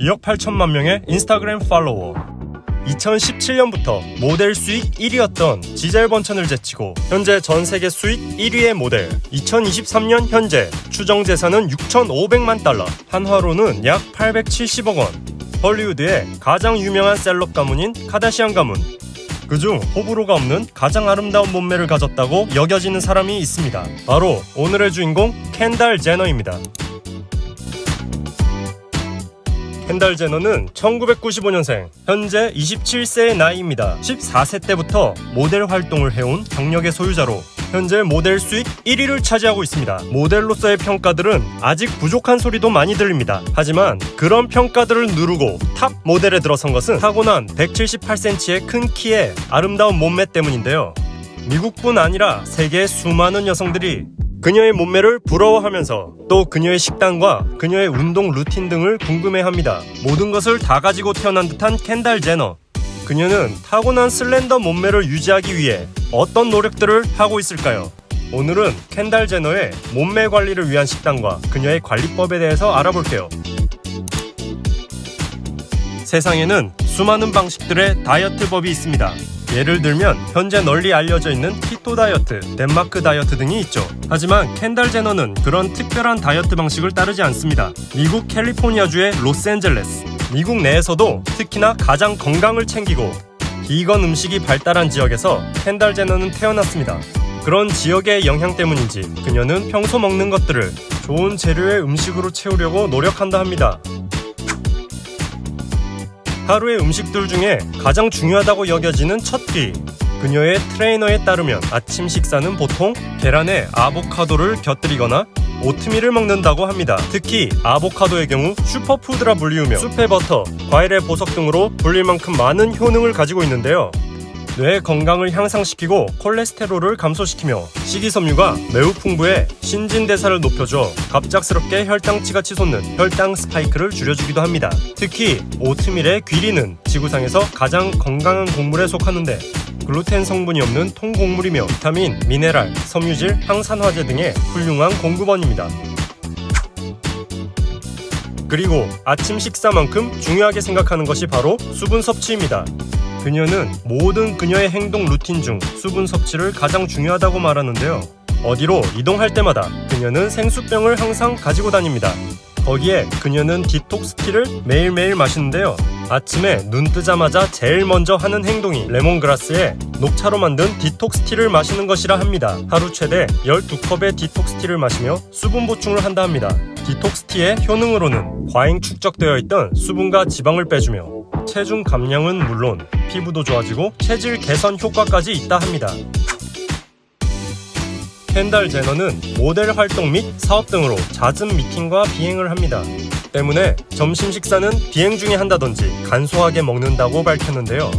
2억 8천만 명의 인스타그램 팔로워. 2017년부터 모델 수익 1위였던 지젤 번천을 제치고 현재 전 세계 수익 1위의 모델. 2023년 현재 추정 재산은 6,500만 달러, 한화로는 약 870억 원. 헐리우드의 가장 유명한 셀럽 가문인 카다시안 가문. 그중 호불호가 없는 가장 아름다운 몸매를 가졌다고 여겨지는 사람이 있습니다. 바로 오늘의 주인공 켄달 제너입니다. 켄달 제너는 1995년생, 현재 27세의 나이입니다. 14세 때부터 모델 활동을 해온 경력의 소유자로 현재 모델 수익 1위를 차지하고 있습니다. 모델로서의 평가들은 아직 부족한 소리도 많이 들립니다. 하지만 그런 평가들을 누르고 탑 모델에 들어선 것은 타고난 178cm의 큰 키에 아름다운 몸매 때문인데요. 미국뿐 아니라 세계의 수많은 여성들이 그녀의 몸매를 부러워하면서 또 그녀의 식단과 그녀의 운동 루틴 등을 궁금해합니다. 모든 것을 다 가지고 태어난 듯한 켄달 제너. 그녀는 타고난 슬렌더 몸매를 유지하기 위해 어떤 노력들을 하고 있을까요? 오늘은 켄달 제너의 몸매 관리를 위한 식단과 그녀의 관리법에 대해서 알아볼게요. 세상에는 수많은 방식들의 다이어트법이 있습니다. 예를 들면 현재 널리 알려져 있는 키토 다이어트, 덴마크 다이어트 등이 있죠. 하지만 켄달 제너는 그런 특별한 다이어트 방식을 따르지 않습니다. 미국 캘리포니아주의 로스앤젤레스, 미국 내에서도 특히나 가장 건강을 챙기고 비건 음식이 발달한 지역에서 켄달 제너는 태어났습니다. 그런 지역의 영향 때문인지 그녀는 평소 먹는 것들을 좋은 재료의 음식으로 채우려고 노력한다 합니다. 하루의 음식들 중에 가장 중요하다고 여겨지는 첫 끼. 그녀의 트레이너에 따르면 아침 식사는 보통 계란에 아보카도를 곁들이거나 오트밀을 먹는다고 합니다. 특히 아보카도의 경우 슈퍼푸드라 불리우며 숲의 버터, 과일의 보석 등으로 불릴 만큼 많은 효능을 가지고 있는데요. 뇌 건강을 향상시키고 콜레스테롤을 감소시키며 식이섬유가 매우 풍부해 신진대사를 높여줘 갑작스럽게 혈당치가 치솟는 혈당 스파이크를 줄여주기도 합니다. 특히 오트밀의 귀리는 지구상에서 가장 건강한 곡물에 속하는데 글루텐 성분이 없는 통곡물이며 비타민, 미네랄, 섬유질, 항산화제 등의 훌륭한 공급원입니다. 그리고 아침 식사만큼 중요하게 생각하는 것이 바로 수분 섭취입니다. 그녀는 모든 그녀의 행동 루틴 중 수분 섭취를 가장 중요하다고 말하는데요. 어디로 이동할 때마다 그녀는 생수병을 항상 가지고 다닙니다. 거기에 그녀는 디톡스 티를 매일매일 마시는데요. 아침에 눈 뜨자마자 제일 먼저 하는 행동이 레몬그라스에 녹차로 만든 디톡스 티를 마시는 것이라 합니다. 하루 최대 12컵의 디톡스 티를 마시며 수분 보충을 한다 합니다. 디톡스 티의 효능으로는 과잉 축적되어 있던 수분과 지방을 빼주며 체중 감량은 물론 피부도 좋아지고 체질 개선 효과까지 있다 합니다. 켄달 제너는 모델 활동 및 사업 등으로 잦은 미팅과 비행을 합니다. 때문에 점심 식사는 비행 중에 한다든지 간소하게 먹는다고 밝혔는데요.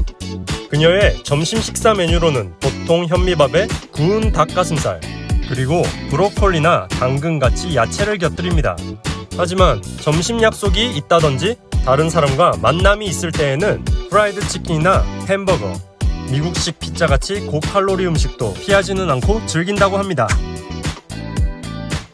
그녀의 점심 식사 메뉴로는 보통 현미밥에 구운 닭가슴살, 그리고 브로콜리나 당근같이 야채를 곁들입니다. 하지만 점심 약속이 있다든지 다른 사람과 만남이 있을 때에는 프라이드 치킨이나 햄버거, 미국식 피자같이 고칼로리 음식도 피하지는 않고 즐긴다고 합니다.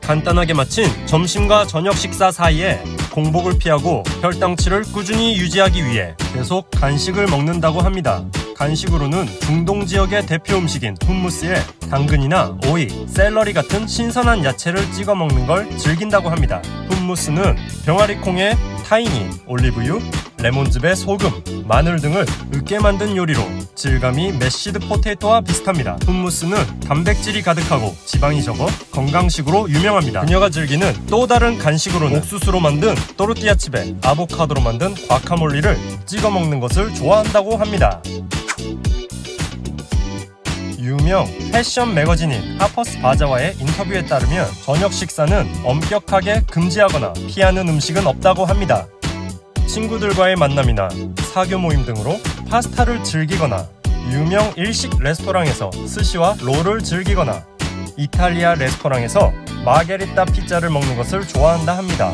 간단하게 마친 점심과 저녁 식사 사이에 공복을 피하고 혈당치를 꾸준히 유지하기 위해 계속 간식을 먹는다고 합니다. 간식으로는 중동 지역의 대표 음식인 훔무스에 당근이나 오이, 샐러리 같은 신선한 야채를 찍어 먹는 걸 즐긴다고 합니다. 훔무스는 병아리콩에 타히니, 올리브유, 레몬즙에 소금, 마늘 등을 으깨 만든 요리로 질감이 메쉬드 포테이토와 비슷합니다. 훔무스는 단백질이 가득하고 지방이 적어 건강식으로 유명합니다. 그녀가 즐기는 또 다른 간식으로는 옥수수로 만든 또르띠아칩에 아보카도로 만든 과카몰리를 찍어 먹는 것을 좋아한다고 합니다. 유명 패션 매거진인 하퍼스 바자와의 인터뷰에 따르면 저녁 식사는 엄격하게 금지하거나 피하는 음식은 없다고 합니다. 친구들과의 만남이나 사교 모임 등으로 파스타를 즐기거나 유명 일식 레스토랑에서 스시와 롤을 즐기거나 이탈리아 레스토랑에서 마게리타 피자를 먹는 것을 좋아한다 합니다.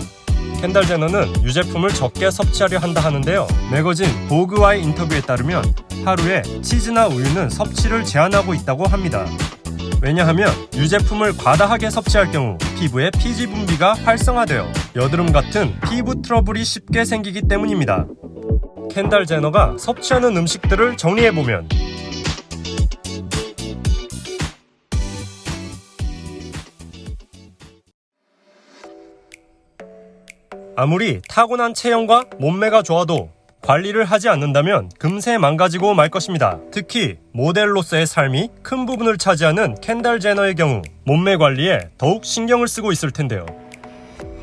켄달 제너는 유제품을 적게 섭취하려 한다 하는데요. 매거진 보그와의 인터뷰에 따르면 하루에 치즈나 우유는 섭취를 제한하고 있다고 합니다. 왜냐하면 유제품을 과다하게 섭취할 경우 피부의 피지 분비가 활성화되어 여드름 같은 피부 트러블이 쉽게 생기기 때문입니다. 켄달 제너가 섭취하는 음식들을 정리해보면 아무리 타고난 체형과 몸매가 좋아도 관리를 하지 않는다면 금세 망가지고 말 것입니다. 특히 모델로서의 삶이 큰 부분을 차지하는 켄달 제너의 경우 몸매 관리에 더욱 신경을 쓰고 있을 텐데요.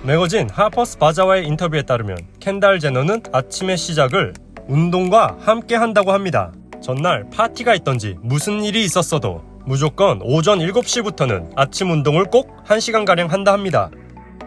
매거진 하퍼스 바자와의 인터뷰에 따르면 켄달 제너는 아침의 시작을 운동과 함께 한다고 합니다. 전날 파티가 있던지 무슨 일이 있었어도 무조건 오전 7시부터는 아침 운동을 꼭 1시간가량 한다 합니다.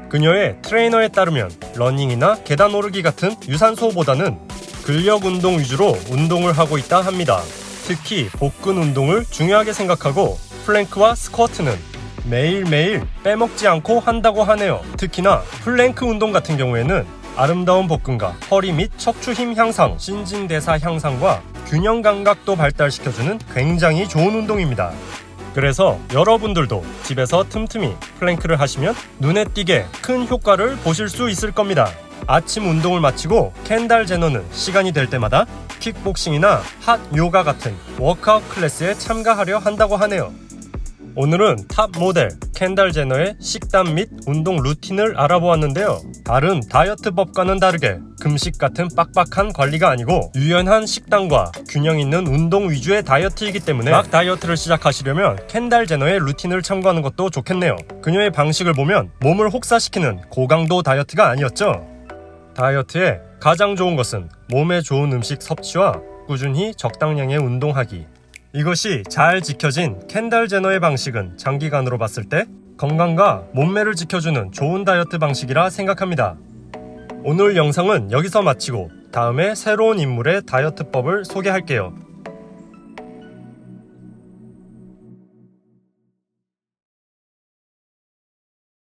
그녀의 트레이너에 따르면 러닝이나 계단 오르기 같은 유산소보다는 근력 운동 위주로 운동을 하고 있다 합니다. 특히 복근 운동을 중요하게 생각하고 플랭크와 스쿼트는 매일매일 빼먹지 않고 한다고 하네요. 특히나 플랭크 운동 같은 경우에는 아름다운 복근과 허리 및 척추 힘 향상, 신진대사 향상과 균형 감각도 발달시켜주는 굉장히 좋은 운동입니다. 그래서 여러분들도 집에서 틈틈이 플랭크를 하시면 눈에 띄게 큰 효과를 보실 수 있을 겁니다. 아침 운동을 마치고 켄달 제너는 시간이 될 때마다 킥복싱이나 핫 요가 같은 워크아웃 클래스에 참가하려 한다고 하네요. 오늘은 탑 모델 켄달 제너의 식단 및 운동 루틴을 알아보았는데요. 다른 다이어트법과는 다르게 금식 같은 빡빡한 관리가 아니고 유연한 식단과 균형 있는 운동 위주의 다이어트이기 때문에 막 다이어트를 시작하시려면 켄달 제너의 루틴을 참고하는 것도 좋겠네요. 그녀의 방식을 보면 몸을 혹사시키는 고강도 다이어트가 아니었죠. 다이어트에 가장 좋은 것은 몸에 좋은 음식 섭취와 꾸준히 적당량의 운동하기. 이것이 잘 지켜진 켄달 제너의 방식은 장기간으로 봤을 때 건강과 몸매를 지켜주는 좋은 다이어트 방식이라 생각합니다. 오늘 영상은 여기서 마치고 다음에 새로운 인물의 다이어트법을 소개할게요.